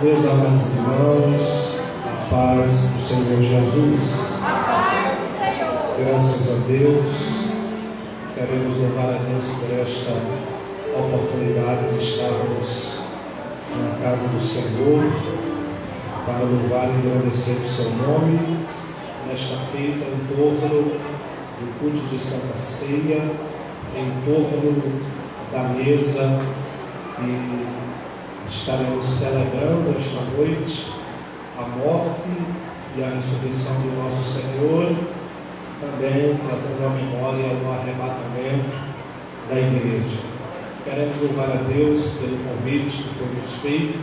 Meus amados irmãos, a paz do Senhor Jesus. Graças a Deus, queremos louvar a Deus por esta oportunidade de estarmos na casa do Senhor para louvar e agradecer o seu nome nesta feita em torno do culto de Santa Ceia, em torno da mesa e estaremos celebrando esta noite a morte e a ressurreição do nosso Senhor, também trazendo à memória o arrebatamento da igreja. Queremos louvar a Deus pelo convite que foi nos feito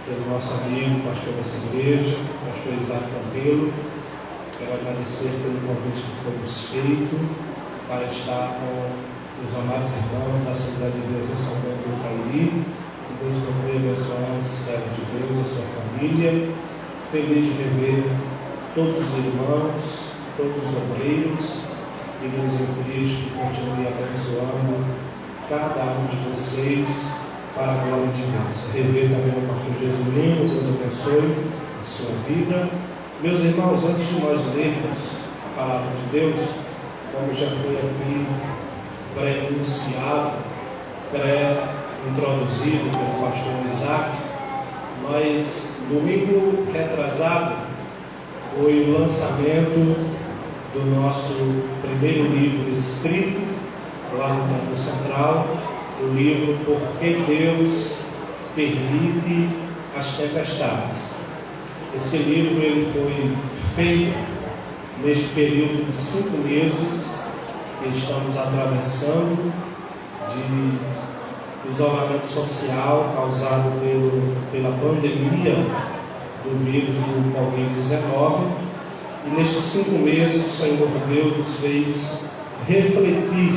pelo nosso amigo, pastor dessa igreja, pastor Isaac Campelo. Quero agradecer pelo convite que foi nos feito para estar com os amados irmãos da Assembleia de Deus em São Paulo do Cairi. Deus conclui abençoando servo de Deus e sua família. Feliz de rever todos os irmãos, todos os obreiros, e Deus em Cristo continue abençoando cada um de vocês para a glória de Deus. Rever também o pastor Jesulino, Deus abençoe a sua vida. Meus irmãos, antes de nós lermos a palavra de Deus, como já foi aqui pré-anunciado, introduzido pelo pastor Isaac, mas domingo retrasado foi o lançamento do nosso primeiro livro escrito lá no Templo Central, o livro Por que Deus Permite as Tempestades. Esse livro ele foi feito neste período de 5 meses que estamos atravessando de isolamento social causado pela pandemia do vírus do Covid-19, e nestes 5 meses o Senhor Deus nos fez refletir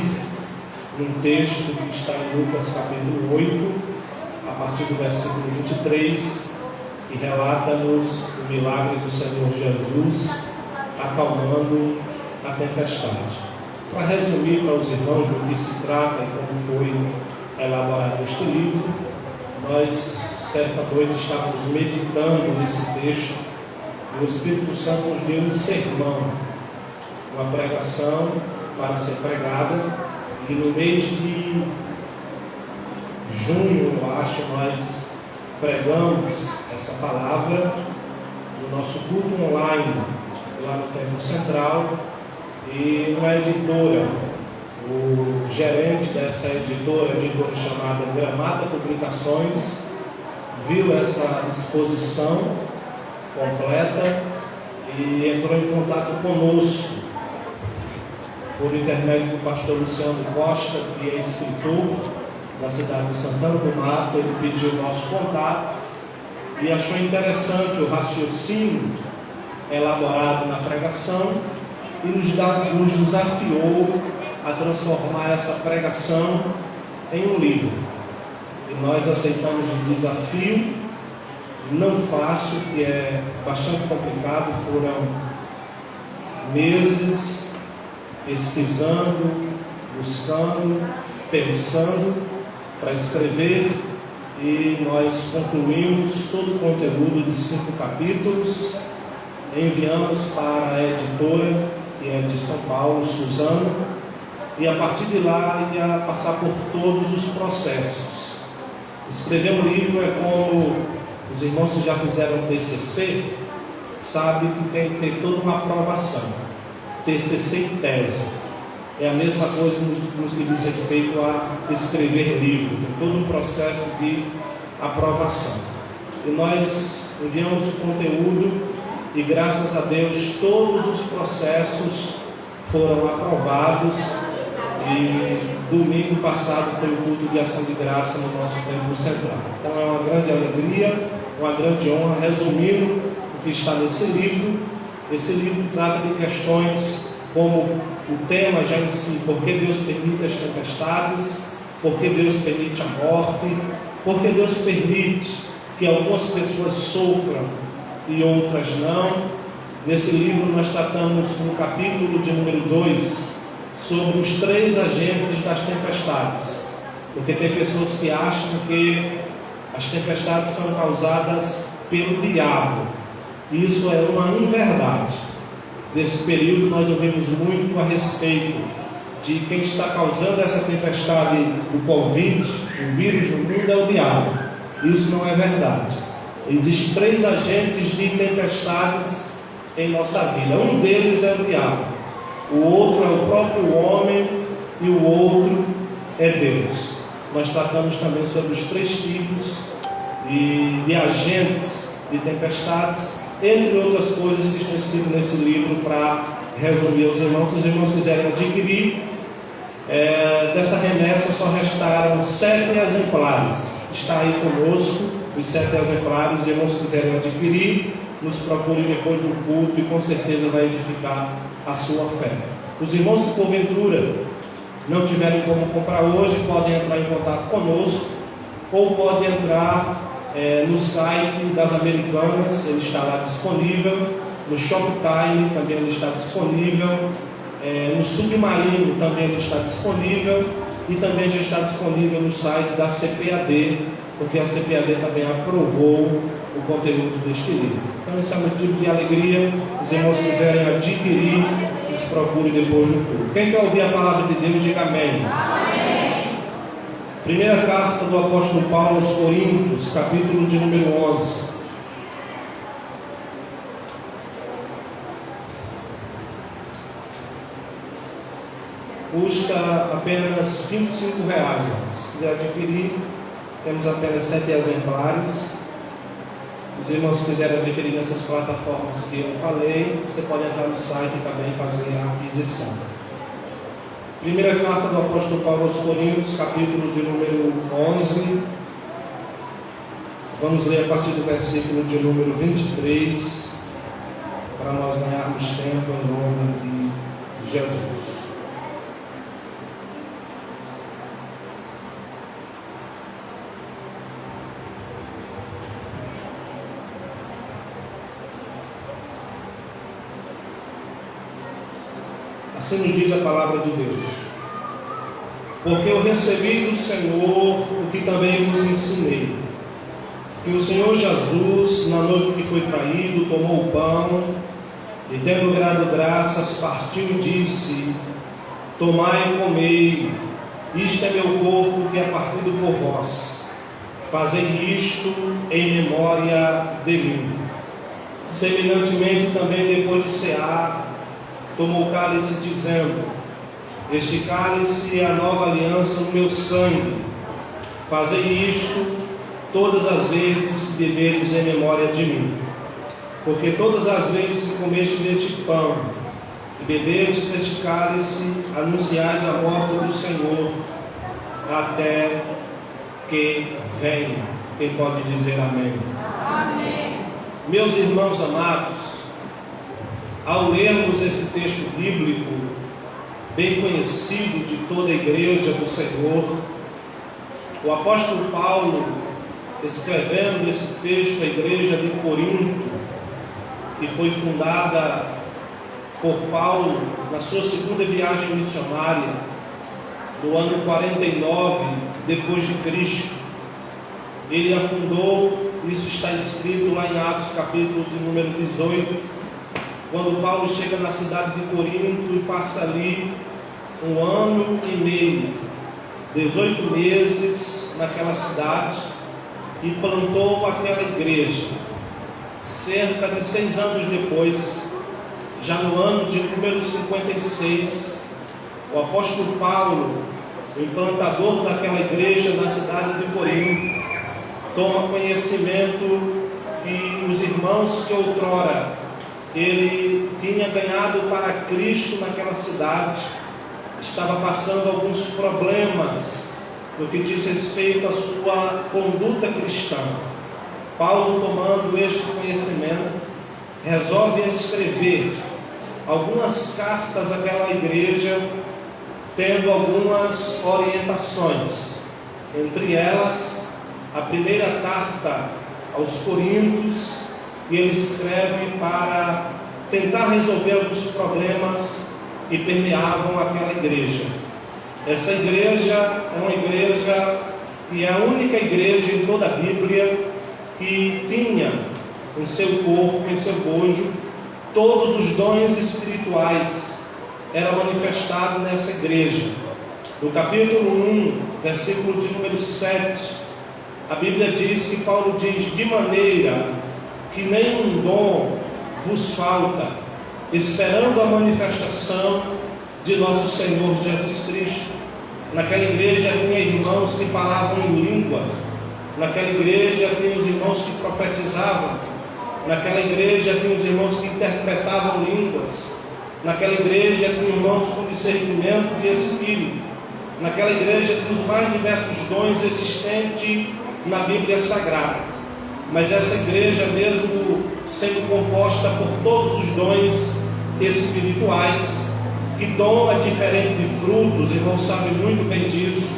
num texto que está em Lucas capítulo 8, a partir do versículo 23, que relata-nos o milagre do Senhor Jesus acalmando a tempestade. Para resumir para os irmãos do que se trata e como foi elaborado este livro, nós certa noite estávamos meditando nesse texto e o Espírito Santo nos deu um sermão, uma pregação para ser pregada, e no mês de junho, eu acho, nós pregamos essa palavra no nosso culto online lá no Templo Central, e uma editora, o gerente dessa editora chamada Gramata Publicações, viu essa exposição completa e entrou em contato conosco por intermédio do pastor Luciano Costa, que é escritor da cidade de Santana do Mato. Ele pediu o nosso contato e achou interessante o raciocínio elaborado na pregação e nos desafiou a transformar essa pregação em um livro. E nós aceitamos o desafio, não fácil, que é bastante complicado. Foram meses pesquisando, buscando, pensando para escrever, e nós concluímos todo o conteúdo de 5 capítulos, enviamos para a editora, que é de São Paulo, Suzano, e a partir de lá ia passar por todos os processos. Escrever um livro é como os irmãos que já fizeram TCC, sabem que tem que ter toda uma aprovação. TCC e tese é a mesma coisa nos que diz respeito a escrever livro, tem todo um processo de aprovação. E nós enviamos o conteúdo e, graças a Deus, todos os processos foram aprovados. E domingo passado foi o culto de ação de graça no nosso Templo Central. Então é uma grande alegria, uma grande honra. Resumindo o que está nesse livro, esse livro trata de questões como o tema já em si: por que Deus permite as tempestades, por que Deus permite a morte, por que Deus permite que algumas pessoas sofram e outras não. Nesse livro nós tratamos no capítulo de número 2 sobre os 3 agentes das tempestades, porque tem pessoas que acham que as tempestades são causadas pelo diabo. Isso é uma inverdade. Nesse período nós ouvimos muito a respeito de quem está causando essa tempestade do Covid, o vírus no mundo, é o diabo. Isso não é verdade. Existem 3 agentes de tempestades em nossa vida. Um deles é o diabo, o outro é o próprio homem e o outro é Deus. Nós tratamos também sobre os 3 tipos de agentes de tempestades, entre outras coisas que estão escritas nesse livro para resumir aos irmãos. Se os irmãos quiserem adquirir, dessa remessa só restaram 7 exemplares. Está aí conosco os 7 exemplares. Os irmãos quiserem adquirir, nos procurem depois do culto e com certeza vai edificar a sua fé. Os irmãos que porventura não tiverem como comprar hoje, podem entrar em contato conosco ou podem entrar no site das Americanas, ele está lá disponível. No Shoptime também ele está disponível. No Submarino também ele está disponível. E também já está disponível no site da CPAD, porque a CPAD também aprovou o conteúdo deste livro. Então esse é um motivo de alegria. Os irmãos quiserem adquirir, nos procurem depois do culto. Quem quer ouvir a palavra de Deus, diga amém. Amém. Primeira carta do apóstolo Paulo aos Coríntios, capítulo de número 11. Custa apenas R$25. Se quiser adquirir, temos apenas 7 exemplares. Os irmãos que quiserem adquirir nessas plataformas que eu falei, você pode entrar no site e também fazer a aquisição. Primeira carta do apóstolo Paulo aos Coríntios, capítulo de número 11. Vamos ler a partir do versículo de número 23, para nós ganharmos tempo em nome de Jesus. Assim nos diz a palavra de Deus: porque eu recebi do Senhor o que também vos ensinei, que o Senhor Jesus, na noite que foi traído, tomou o pão e, tendo dado graças, partiu e disse: tomai e comei, isto é meu corpo que é partido por vós, fazei isto em memória de mim. Semelhantemente também, depois de cear, tomou o cálice, dizendo: este cálice é a nova aliança no meu sangue. Fazei isto todas as vezes que beberes em memória de mim. Porque todas as vezes que comestes deste pão e beberes este cálice, anunciais a morte do Senhor até que venha. Quem pode dizer amém? Amém. Meus irmãos amados, ao lermos esse texto bíblico, bem conhecido de toda a igreja do Senhor, o apóstolo Paulo, escrevendo esse texto à igreja de Corinto, que foi fundada por Paulo na sua segunda viagem missionária, no ano 49 depois de Cristo, ele afundou, isso está escrito lá em Atos capítulo de número 18, quando Paulo chega na cidade de Corinto e passa ali 1 ano e meio, 18 meses naquela cidade, e plantou aquela igreja. Cerca de 6 anos depois, já no ano de número 56, o apóstolo Paulo, o implantador daquela igreja na cidade de Corinto, toma conhecimento que os irmãos que outrora ele tinha ganhado para Cristo naquela cidade, estava passando alguns problemas no que diz respeito à sua conduta cristã. Paulo, tomando este conhecimento, resolve escrever algumas cartas àquela igreja, tendo algumas orientações. Entre elas, a primeira carta aos Coríntios, e ele escreve para tentar resolver alguns problemas que permeavam aquela igreja. Essa igreja é uma igreja que é a única igreja em toda a Bíblia que tinha em seu corpo, em seu bojo, todos os dons espirituais eram manifestados nessa igreja. No capítulo 1, versículo de número 7, a Bíblia diz que Paulo diz: de maneira que nenhum dom vos falta, esperando a manifestação de nosso Senhor Jesus Cristo. Naquela igreja tinha irmãos que falavam em língua, naquela igreja tinha os irmãos que profetizavam, naquela igreja tinha os irmãos que interpretavam línguas, naquela igreja tinha irmãos com discernimento de espírito, naquela igreja tinha os mais diversos dons existentes na Bíblia Sagrada. Mas essa igreja, mesmo sendo composta por todos os dons espirituais, que dom é diferente de frutos, irmãos sabem muito bem disso.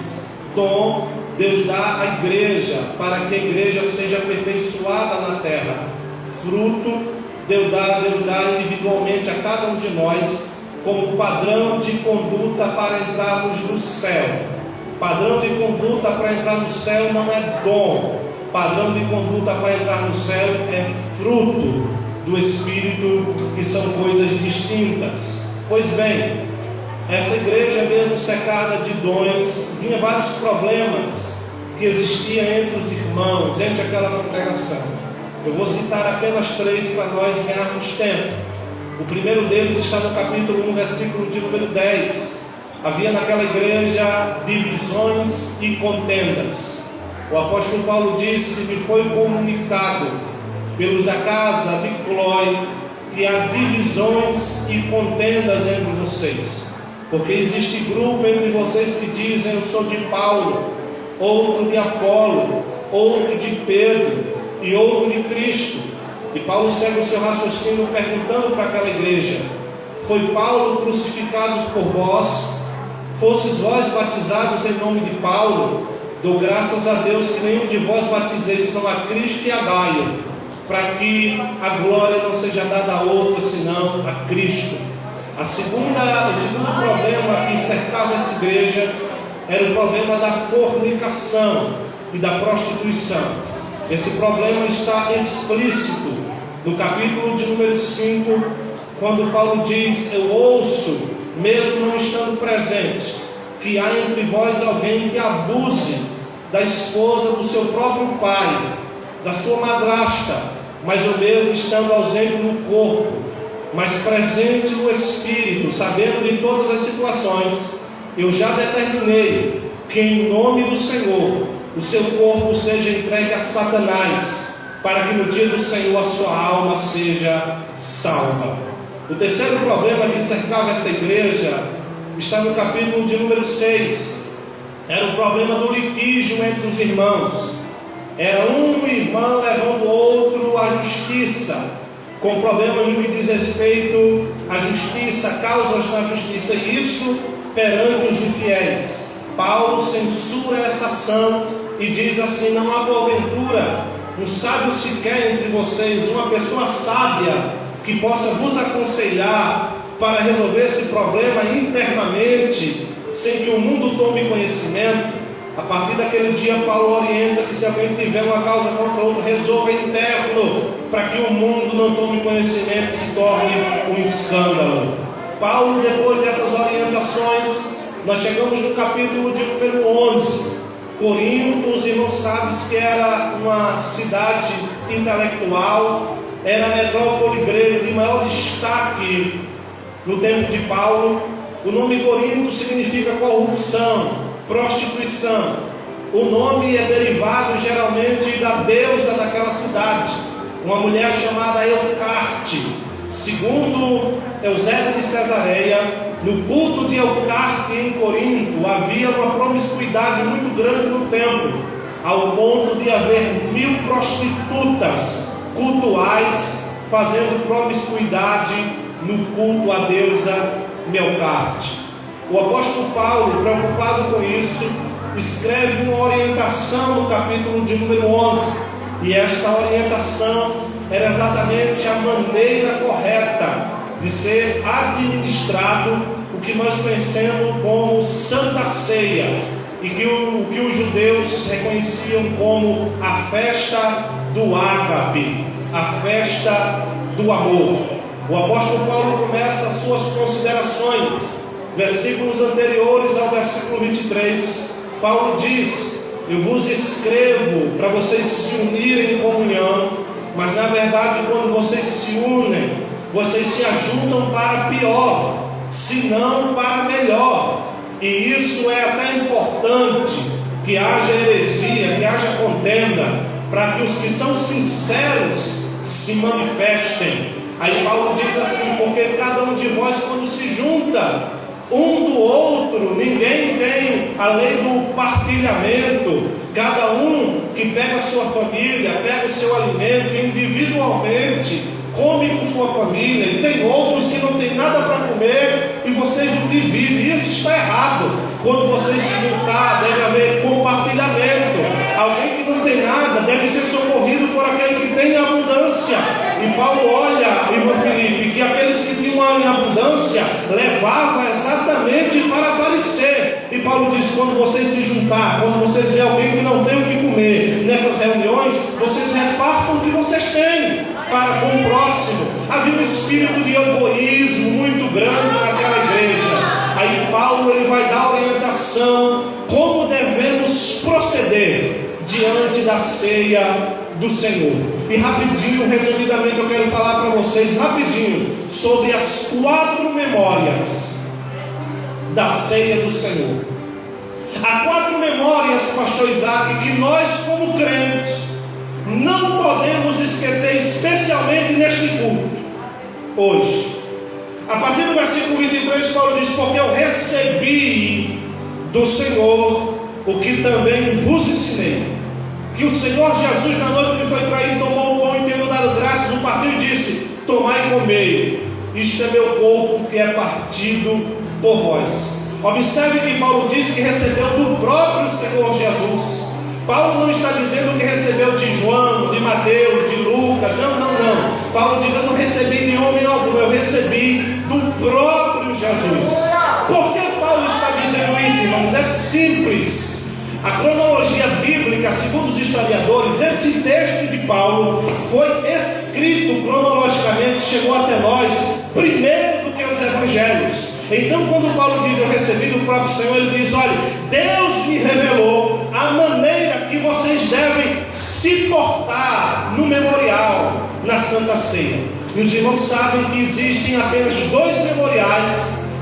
Dom Deus dá à igreja para que a igreja seja aperfeiçoada na terra. Fruto Deus dá individualmente a cada um de nós como padrão de conduta para entrarmos no céu. Padrão de conduta para entrar no céu não é dom. Padrão de conduta para entrar no céu é fruto do Espírito, que são coisas distintas. Pois bem, essa igreja, mesmo cercada de dons, vinha vários problemas que existiam entre os irmãos, entre aquela congregação. Eu vou citar apenas 3 para nós ganharmos tempo. O primeiro deles está no capítulo 1, versículo de número 10. Havia naquela igreja divisões e contendas. O apóstolo Paulo disse: me foi comunicado pelos da casa de Cloé que há divisões e contendas entre vocês, porque existe grupo entre vocês que dizem: eu sou de Paulo, outro de Apolo, outro de Pedro e outro de Cristo. E Paulo segue o seu raciocínio perguntando para aquela igreja: foi Paulo crucificado por vós? Fostes vós batizados em nome de Paulo? Dou graças a Deus que nenhum de vós batizeis senão a Cristo e a Gaio, para que a glória não seja dada a outro senão a Cristo. O segundo problema que cercava essa igreja era o problema da fornicação e da prostituição. Esse problema está explícito no capítulo de número 5, quando Paulo diz: eu ouço, mesmo não estando presente, que há entre vós alguém que abuse da esposa do seu próprio pai, da sua madrasta, mas eu mesmo estando ausente no corpo, mas presente no espírito, sabendo de todas as situações, eu já determinei que em nome do Senhor o seu corpo seja entregue a Satanás, para que no dia do Senhor a sua alma seja salva. O terceiro problema que cercava essa igreja está no capítulo de número 6. Era o problema do litígio entre os irmãos. Era um irmão levando o outro à justiça, com problema no que diz respeito à justiça, causas na justiça, e isso perante os infiéis. Paulo censura essa ação e diz assim: não há porventura um sábio sequer entre vocês, uma pessoa sábia que possa vos aconselhar para resolver esse problema internamente, sem que o mundo tome conhecimento? A partir daquele dia, Paulo orienta que se alguém tiver uma causa contra outro, resolva interno, para que o mundo não tome conhecimento e se torne um escândalo. Paulo, depois dessas orientações, nós chegamos no capítulo de número 11. Corinto, os irmãos sabem que era uma cidade intelectual, era a metrópole grega de maior destaque no tempo de Paulo. O nome Corinto significa corrupção, prostituição. O nome é derivado geralmente da deusa daquela cidade, uma mulher chamada Eucarte. Segundo Eusébio de Cesareia, no culto de Eucarte em Corinto havia uma promiscuidade muito grande no templo, ao ponto de haver 1000 prostitutas cultuais fazendo promiscuidade no culto à deusa Eucarte. O apóstolo Paulo, preocupado com isso, escreve uma orientação no capítulo de número 11, e esta orientação era exatamente a maneira correta de ser administrado o que nós conhecemos como Santa Ceia, e que os judeus reconheciam como a festa do ágape. a festa do amor. O apóstolo Paulo começa as suas considerações, versículos anteriores ao versículo 23. Paulo diz: eu vos escrevo para vocês se unirem em comunhão, mas na verdade quando vocês se unem, vocês se ajuntam para pior, se não para melhor. E isso é até importante, que haja heresia, que haja contenda, para que os que são sinceros se manifestem. Aí Paulo diz assim: porque cada um de vós, quando se junta um do outro, ninguém tem a lei do partilhamento. Cada um que pega a sua família, pega o seu alimento individualmente, come com sua família, e tem outros que não tem nada para comer e vocês não dividem. Isso está errado. Quando vocês se juntar, deve haver compartilhamento. Alguém que não tem nada deve ser socorrido por aquele que tem abundância. E Paulo olha, irmão Felipe, que aqueles que tinham em abundância levavam exatamente para aparecer. E Paulo diz: quando vocês se juntar, quando vocês verem alguém que não tem o que comer nessas reuniões, vocês repartam o que vocês têm para com o próximo. Havia um espírito de egoísmo muito grande naquela igreja. Aí Paulo ele vai dar orientação como devemos proceder diante da ceia do Senhor. E rapidinho, resumidamente, eu quero falar para vocês rapidinho sobre as 4 memórias da ceia do Senhor. Há 4 memórias, pastor Isaac, que nós como crentes não podemos esquecer, especialmente neste culto hoje. A partir do versículo 23, Paulo diz: porque eu recebi do Senhor o que também vos ensinei, que o Senhor Jesus, na noite que foi traído, tomou o pão e, tendo dado graças, o partiu e disse: tomai e comei, isto é meu corpo que é partido por vós. Observe que Paulo diz que recebeu do próprio Senhor Jesus. Paulo não está dizendo que recebeu de João, de Mateus, de Lucas. Não. Paulo diz: eu não recebi de homem algum, eu recebi do próprio Jesus. Por que Paulo está dizendo isso, irmãos? É simples. A cronologia bíblica, segundo os historiadores, esse texto de Paulo foi escrito cronologicamente, chegou até nós primeiro do que os evangelhos. Então, quando Paulo diz: eu recebi do próprio Senhor, ele diz: olha, Deus me revelou a maneira que vocês devem se portar no memorial, na Santa Ceia. E os irmãos sabem que existem apenas 2 memoriais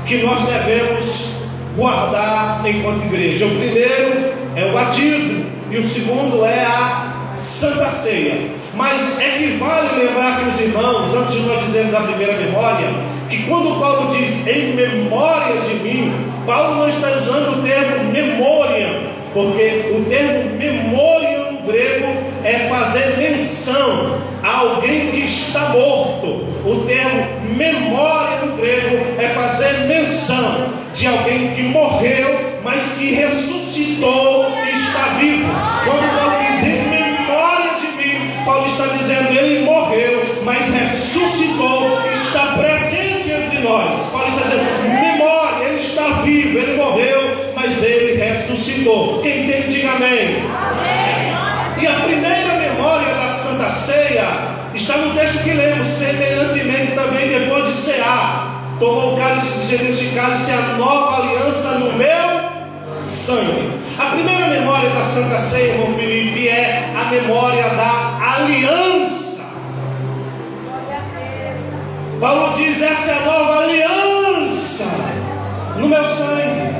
que nós devemos guardar enquanto igreja. O primeiro é o batismo e o segundo é a Santa Ceia. Mas equivale lembrar que os irmãos, antes de nós dizermos a primeira memória, que quando Paulo diz em memória de mim, Paulo não está usando o termo memória, porque o termo memória no grego é fazer menção a alguém que está morto. O termo memória no grego é fazer menção de alguém que morreu, mas que ressuscitou e está vivo. Quando Paulo diz em memória de mim, Paulo está dizendo: ele morreu, mas ressuscitou e está presente entre nós. Paulo está dizendo: memória, ele está vivo, ele morreu, mas ele ressuscitou. Quem tem, diga amém. Amém. E a primeira memória da Santa Ceia está no texto que lemos: semelhantemente também depois de cear, tomou o cálice, dizendo: este cálice é a nova aliança no meu sangue. A primeira memória da Santa Ceia, irmão Felipe, é a memória da aliança. Paulo diz: essa é a nova aliança no meu sangue.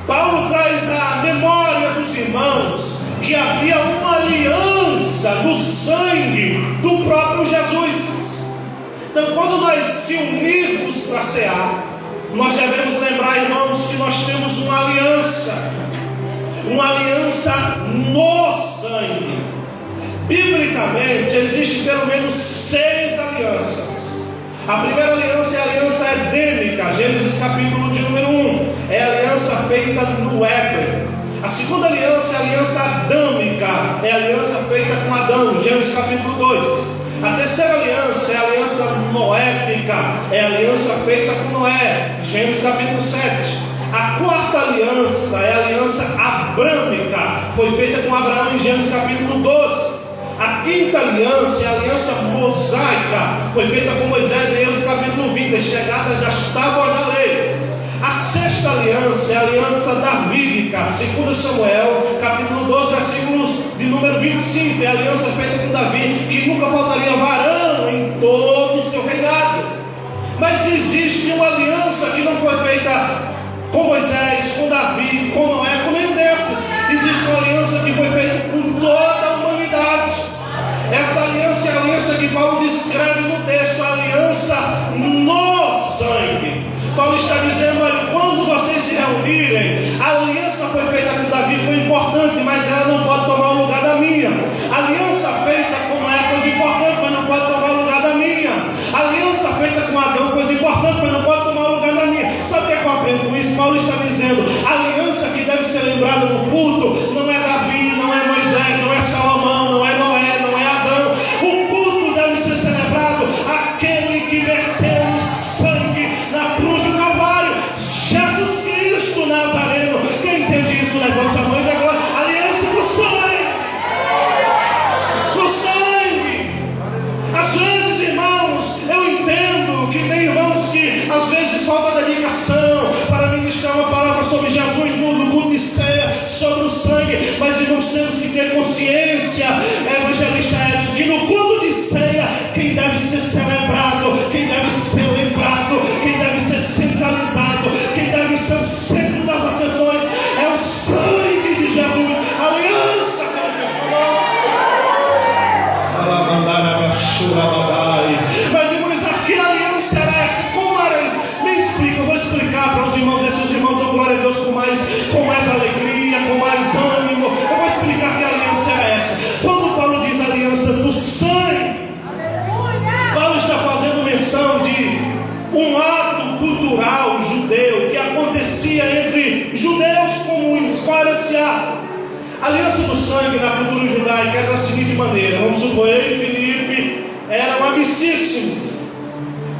Paulo traz a memória dos irmãos que havia uma aliança no sangue do próprio Jesus. Então, quando nós se unirmos para cear, nós devemos lembrar, irmãos, que nós temos uma aliança no sangue. Biblicamente, existem pelo menos 6 alianças. A primeira aliança é a aliança edêmica, Gênesis capítulo de número 1, é a aliança feita no Éden. A segunda aliança é a aliança adâmica, é a aliança feita com Adão, Gênesis capítulo 2. A terceira aliança é a aliança noética, é a aliança feita com Noé, Gênesis capítulo 7. A quarta aliança é a aliança abrâmica, foi feita com Abraão em Gênesis capítulo 12. A quinta aliança é a aliança mosaica, foi feita com Moisés em Êxodo capítulo 20, as chegadas das tábuas da lei. A sexta aliança é a aliança davídica, 2 Samuel, capítulo 12, versículos de número 25, é a aliança feita com Davi, que nunca faltaria varão em todo o seu reinado. Mas existe uma aliança que não foi feita com Moisés, com Davi, com Noé, com nenhum desses. Existe uma aliança que foi feita com toda a humanidade. Essa aliança é a aliança que Paulo descreve no texto, a aliança no sangue. Paulo está dizendo: olha, quando vocês se reunirem, a aliança foi feita com Davi, foi importante, mas ela não pode tomar o lugar da minha. A aliança feita com Noé foi importante, mas não pode tomar o lugar da minha. A aliança feita com Adão foi importante, mas não pode tomar o lugar da minha. Sabe o que é que eu aprendo com isso? Paulo está dizendo: a aliança que deve ser lembrada no culto não é Davi, não é Moisés, não é Salomão, não é Noé, não é Adão. O culto deve ser celebrado aquele que verteu o sangue na cruz do Calvário, Jesus Cristo Nazareno. Quem entende isso, levante a mão e agora. Aliança do sangue, do sangue. Às vezes, irmãos, eu entendo que tem irmãos que às vezes falta dedicação para ministrar uma palavra sobre Jesus no culto de ceia, sobre o sangue, mas irmãos, temos que ter consciência, evangelista Edson, que no culto de ceia, quem deve ser celebrado, quem deve ser lembrado, quem deve ser centralizado, quem deve ser o centro das sessões é o sangue de Jesus, a aliança que ele fez conosco. Mas irmãos, aqui a aliança era essa. Como era isso? Me explica, eu vou explicar para os irmãos, esses irmãos dão glória a Deus com mais alegria, com mais ânimo. Eu vou explicar que a aliança era essa. Quando Paulo diz aliança do sangue, Paulo está fazendo menção de um ato cultural judeu que acontecia entre judeus comuns. Qual era esse ato? A aliança do sangue na cultura judaica era da seguinte maneira: vamos supor, eu e Felipe eram amicíssimos.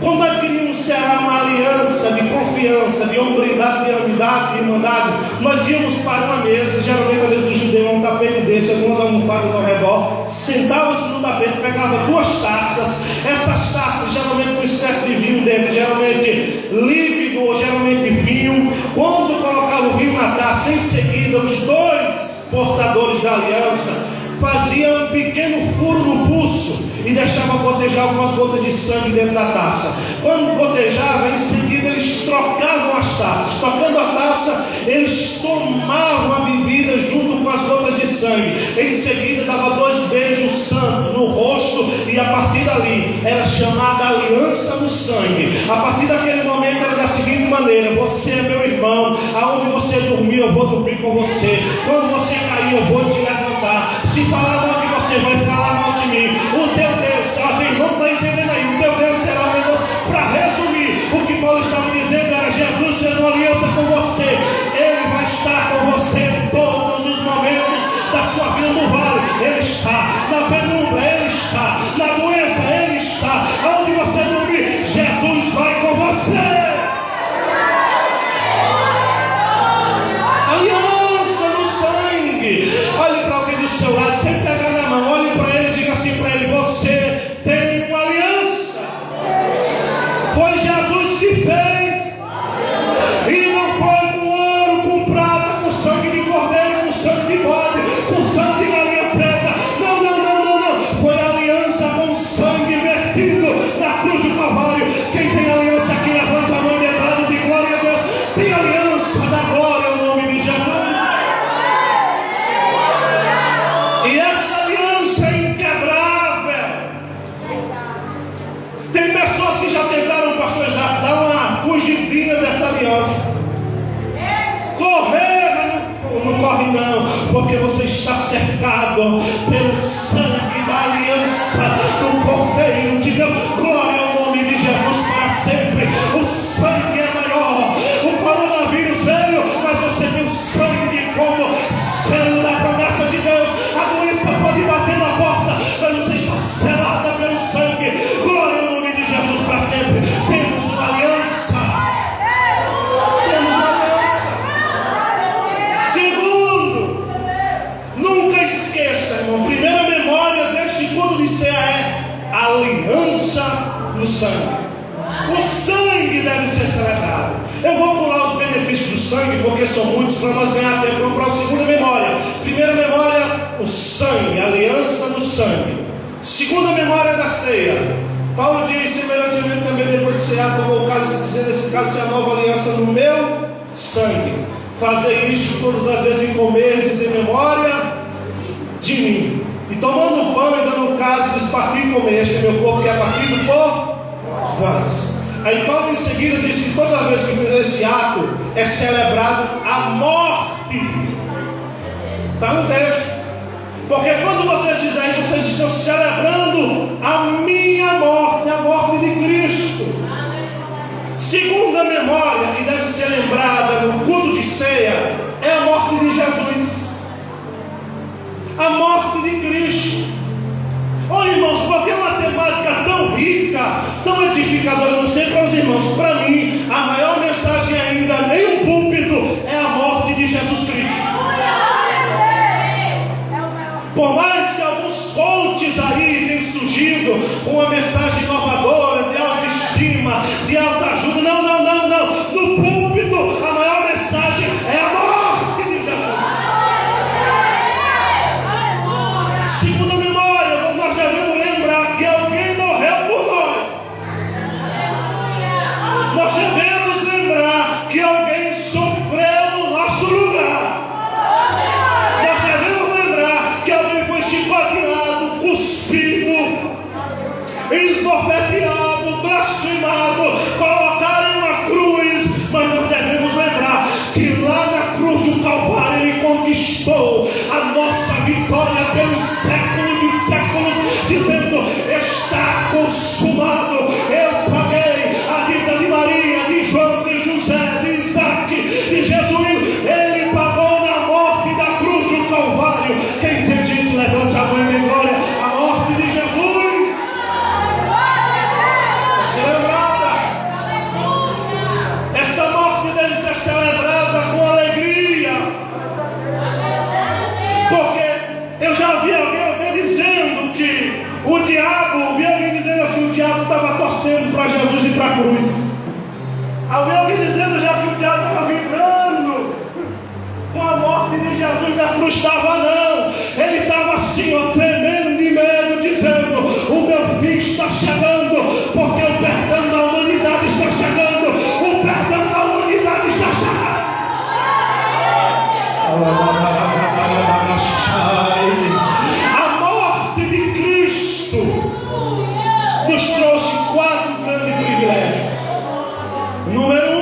Quando nós queríamos selar uma aliança de confiança, de hombridade, de amizade, de irmandade, nós íamos para uma mesa, geralmente a mesa do judeu, um tapete desse, algumas almofadas ao redor, sentava-se no tapete, pegava duas taças, essas taças geralmente com excesso de vinho dentro, geralmente líquido ou geralmente vinho. Quando colocava o vinho na taça, em seguida os dois portadores da aliança faziam um pequeno furo no pulso e deixavam gotejar algumas gotas de sangue dentro da taça. Quando gotejava, em seguida eles trocavam as taças. Trocando a taça, eles tomavam a bebida junto com as gotas de sangue. Em seguida dava 2 beijos santos no rosto, e a partir dali era chamada aliança do sangue. A partir daquele momento era da seguinte maneira: você é meu irmão, aonde você dormir eu vou dormir com você, quando você cair eu vou te levantar, se falar mal de você vai falar mal de mim. O teu Deus, ó, irmão, está entendendo aí? O teu Deus será meu Deus. Para resumir, o que Paulo estava dizendo era: Jesus fez uma aliança com você, Ele vai estar com você em todos os momentos da sua vida. No vale Ele está, na penumbra Ele está, na doença Ele está, aonde você dormir Jesus vai com você. Aliança no sangue. Olhe para alguém do seu lado, sem pegar na mão, olhe para ele e diga assim para ele: você tem uma aliança. Foi Jesus que fez, e não foi com ouro, com prata, com sangue de cordeiro, com sangue de bode, com sangue de galinha preta. Não, não, não, não, não. Foi aliança com sangue vertido na cruz do Calvário. Quem tem aliança aqui, levanta a mão e declara de glória a Deus. Tem aliança da glória ao nome de Jesus. E essa aliança é inquebrável. Tem pessoas que já tentaram, pastor Isaac, dar uma fugidinha dessa aliança. Correr, mas não corre não, porque você está cercado pelo sangue da aliança do Cordeiro de Deus. Glória ao nome de Jesus para sempre. O sangue é maior. O coronavírus veio, mas você tem o sangue como selo da promessa de Deus. A doença pode bater na porta, mas você está selada pelo sangue. Glória ao nome de Jesus para sempre. Temos uma aliança. Temos uma aliança. Segundo, nunca esqueça, irmão. Primeira memória deste culto de ceia é a aliança do sangue. O sangue deve ser celebrado. Eu vou pular os benefícios do sangue, porque são muitos, para nós ganhar tempo. Vamos para a segunda memória. Primeira memória, o sangue, a aliança do sangue. Segunda memória da ceia. Paulo diz, semelhantemente também depois de cear, tomou o cálice, dizendo: esse cálice é a nova aliança no meu sangue. Fazei isto todas as vezes em comerdes em memória de mim. E tomando o pão e dando o cálice, diz: partir e comer, este é meu corpo que é partido por vós. Aí Paulo em seguida diz que toda vez que fizer esse ato é celebrado a morte. Está no texto. Porque quando vocês fizerem isso, vocês estão celebrando a minha morte, a morte de Cristo. Segunda memória que deve ser lembrada no culto de ceia é a morte de Jesus. A morte de Cristo. Oh, irmãos, porque é uma temática tão rica, tão edificadora, não sei para os irmãos, para mim, a maior mensagem ainda, nem o púlpito, é a morte de Jesus Cristo. Por mais que alguns coaches aí tenham surgido com uma mensagem inovadora, de autoestima, de autoajuda, não. No púlpito, a maior mensagem é a morte de Jesus. Segunda memória, nós devemos lembrar que alguém morreu por nós. Nós devemos lembrar que alguém sofreu no nosso lugar. Nós devemos lembrar que alguém foi chicoteado, cuspido, esbofeteado, blasfemado, colocado em uma cruz. Mas nós devemos lembrar que lá na cruz do Calvário Ele conquistou a nossa vitória pelos séculos de séculos, dizendo: está consumado. Eu paguei a dívida de Maria, de João, de José, de Isaac, de Jesus. Ele pagou na morte da cruz do Calvário. Quem entende isso, levante a mão em glória. A morte de Jesus celebrada com alegria, porque eu já vi alguém dizendo que o diabo, vi alguém dizendo assim, o diabo estava torcendo para Jesus e para a cruz. Alguém dizendo já que o diabo estava vibrando com a morte de Jesus na cruz. Estava não, ele estava assim, ó, tremendo de medo, dizendo: o meu fim está chegando, porque o perdão da humanidade está chegando, o perdão da humanidade está chegando. A morte de Cristo nos trouxe 4 grandes privilégios. Número 1,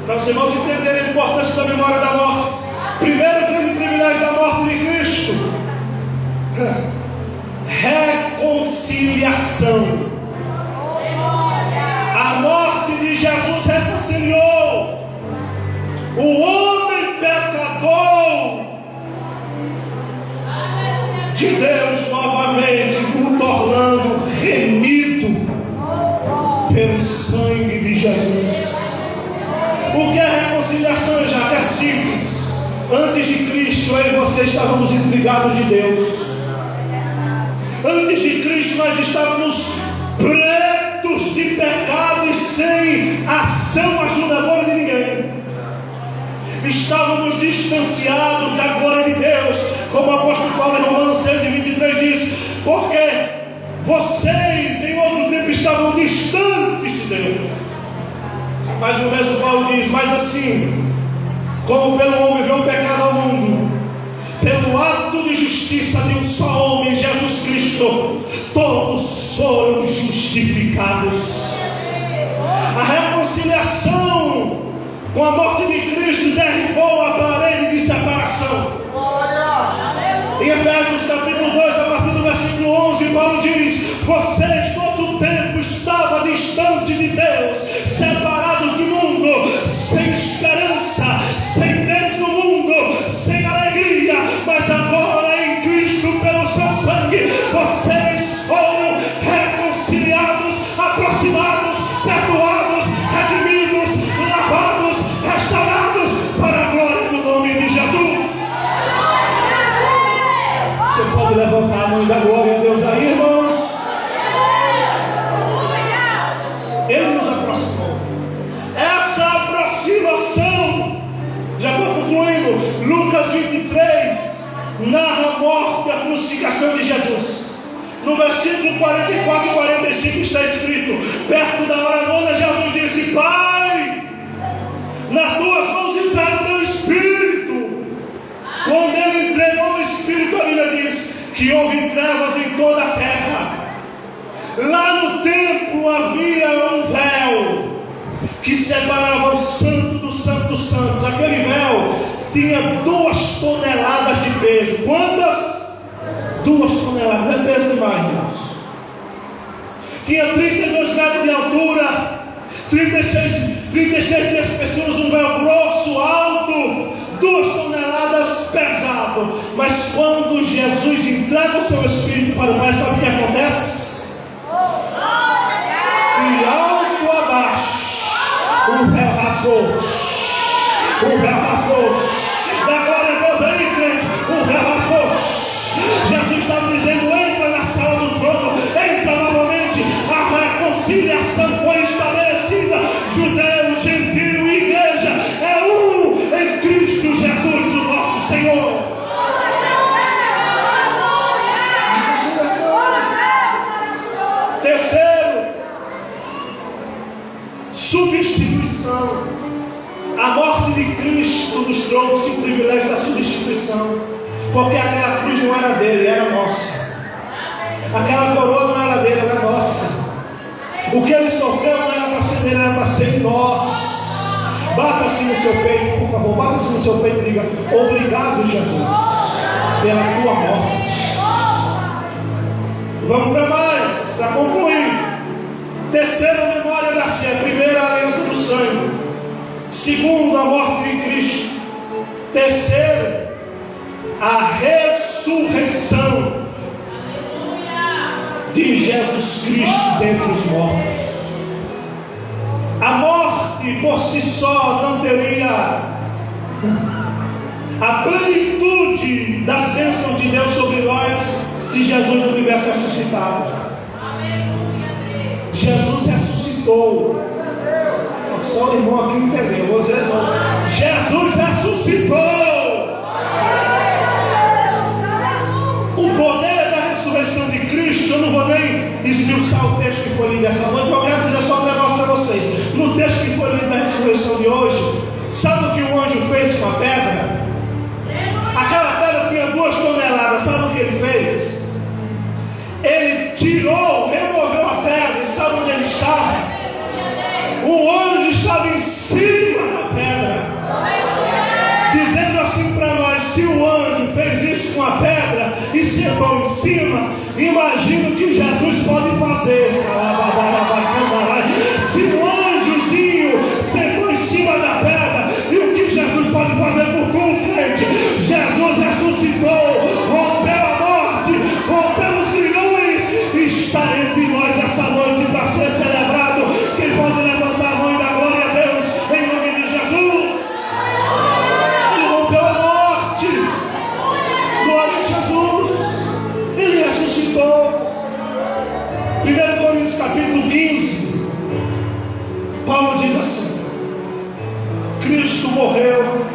para os irmãos entenderem a importância da memória da morte. Primeiro grande privilégio da morte de Cristo: reconciliação. A morte de Jesus reconciliou o homem pecador de Deus novamente, o tornando remido pelo sangue de Jesus. O que é reconciliação, já é simples. Antes de Cristo, eu e você estávamos desligados de Deus. Antes de Cristo, nós estávamos pretos de pecado e sem ação ajudadora de ninguém. Estávamos distanciados da glória de Deus, como o apóstolo Paulo em Romanos 6:23 diz: porque vocês em outro tempo estavam distantes de Deus. Mas o mesmo Paulo diz: mas assim, como pelo homem veio o pecado ao mundo, pelo ato de justiça de um só homem, Jesus Cristo, todos foram justificados. A reconciliação com a morte de Cristo derrubou a parede de separação. Em Efésios capítulo 2, a partir do versículo 11, Paulo diz: vocês todo o tempo estavam distantes de Deus, separados do mundo, sem esperança, sem Deus no mundo, sem alegria. Mas agora em Cristo, pelo seu sangue, vocês foram reconciliados, aproximados, perdoados, redimidos, lavados, restaurados para a glória do nome de Jesus. Você pode levantar a mão e dar glória a Deus aí, irmãos? Ele nos aproximou. Essa aproximação, já estou concluindo, Lucas 23 narra a morte e a crucificação de Jesus. No versículo 44 e 45 está escrito: perto da hora nona, Jesus disse: Pai, nas tuas mãos entrego o meu espírito. Quando ele entregou o espírito, a Bíblia diz que houve trevas em toda a terra. Lá no templo havia um véu que separava o santo do santo dos santos. Aquele véu tinha 2 toneladas de peso. Quantas? 2 toneladas, é peso demais, irmãos. Tinha 32 metros de altura, 36 pessoas, um véu grosso, alto, 2 toneladas, pesado. Mas quando Jesus entrega o seu Espírito para o Pai, sabe o que acontece? E alto abaixo, o véu rasgou. O véu rasgou. Dá glória a Deus aí, crente. O véu rasgou. Jesus estava dizendo: entra na sala do trono, entra novamente. A reconciliação foi estabelecida. Judeu, gentil, igreja é um em Cristo Jesus, o nosso Senhor. Terceiro, substituição. A morte de Cristo nos trouxe o privilégio da substituição, porque aquela cruz não era dele, era nossa. Aquela coroa não era dele, era nossa. O que ele sofreu não era para ser dele, era para ser nós. Bata-se no seu peito, por favor, bata-se no seu peito e diga: obrigado, Jesus, pela tua morte. Vamos para mais, para concluir. Terceira memória da ceia. Primeira, a aliança do sangue. Segundo, a morte de Cristo. Terceiro, a ressurreição de Jesus Cristo dentre os mortos. A morte por si só não teria a plenitude das bênçãos de Deus sobre nós se Jesus não tivesse ressuscitado. Jesus ressuscitou. Só o irmão aqui entendeu, vou dizer não. Jesus ressuscitou. O poder da ressurreição de Cristo, eu não vou nem esmiuçar o texto que foi lido essa noite, eu quero dizer só um negócio para vocês. No texto que foi lido da ressurreição de hoje, sabe o que o anjo fez com a pedra? Aquela pedra tinha 2 toneladas, sabe o que ele fez? Ele tirou, removeu a pedra, e sabe onde ele estava? O anjo estava em cima da pedra, dizendo assim para nós: se o anjo fez isso com a pedra e sentou em cima, imagina o que Jesus pode fazer. Se o anjozinho sentou em cima da pedra, e o que Jesus pode fazer por tu, crente? Jesus ressuscitou, rompeu a morte, rompeu os grilhões, e está entre nós essa noite para ser celebrado. Quem pode levantar a mão e dar glória a Deus em nome de Jesus? Ele rompeu a morte. Glória a Jesus. Ele ressuscitou. 1 Coríntios capítulo 15, Paulo diz assim: Cristo morreu,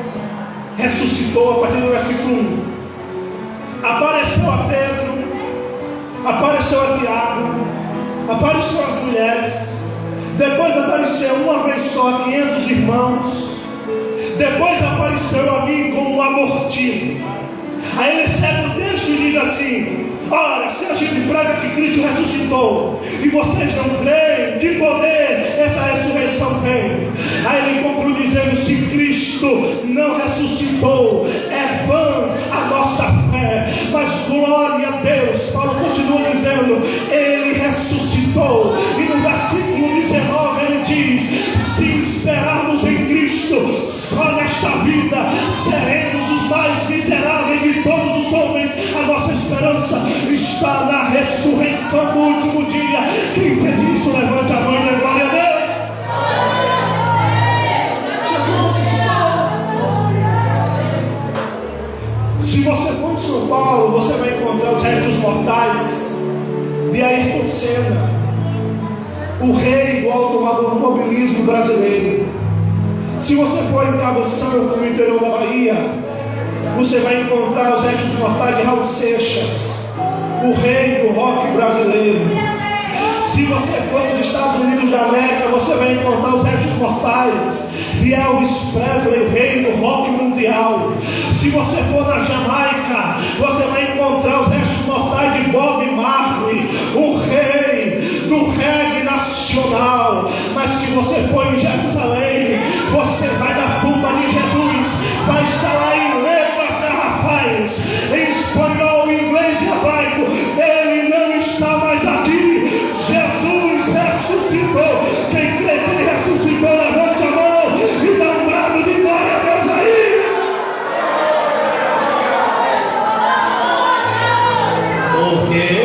ressuscitou. A partir do versículo 1, apareceu a Pedro, apareceu a Tiago, apareceu às mulheres. Depois apareceu uma vez só a 500 irmãos. Depois apareceu a mim como um abortivo. Aí ele segue o texto e diz assim: ora, se a gente prega que Cristo ressuscitou e vocês não creem, que poder essa ressurreição tem? Aí ele conclui dizendo: se Cristo não ressuscitou, é vã a nossa fé. Mas glória a Deus, Paulo continua dizendo: ele ressuscitou. E no versículo 19 ele diz: se esperarmos em Cristo, só nesta vida seremos os mais miseráveis de todos os homens. A nossa esperança está na ressurreição do último dia. Quem entende isso, levante a mão e dê glória a Deus. Jesus ressuscitou. Se você for no seu Paulo, você vai encontrar os restos mortais de Ayrton Senna, o rei do automobilismo brasileiro. Se você for em Cabo Santo, no interior da Bahia, você vai encontrar os restos mortais de Raul Seixas, o rei do rock brasileiro. Se você for nos Estados Unidos da América, você vai encontrar os restos mortais de Elvis Presley, o rei do rock mundial. Se você for na Jamaica, você vai encontrar os restos mortais de Bob Marley, o rei do reggae nacional. Mas se você for em Jerusalém, você vai na tumba de Jesus, vai estar lá em letras garrafais, em espanhol, inglês e hebraico. Ele não está mais aqui. Jesus ressuscitou. Quem crê que ele ressuscitou, levante a mão e dá um brado de glória a Deus aí. Porque